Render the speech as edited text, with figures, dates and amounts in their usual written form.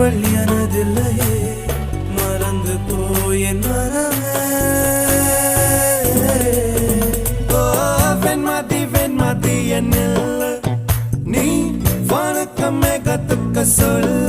அவள் எனதில்லையே மறந்து போய் என் மனமே வெண்மதி என்னில்லை நீ வணக்கமே கத்துக்க சொல்ல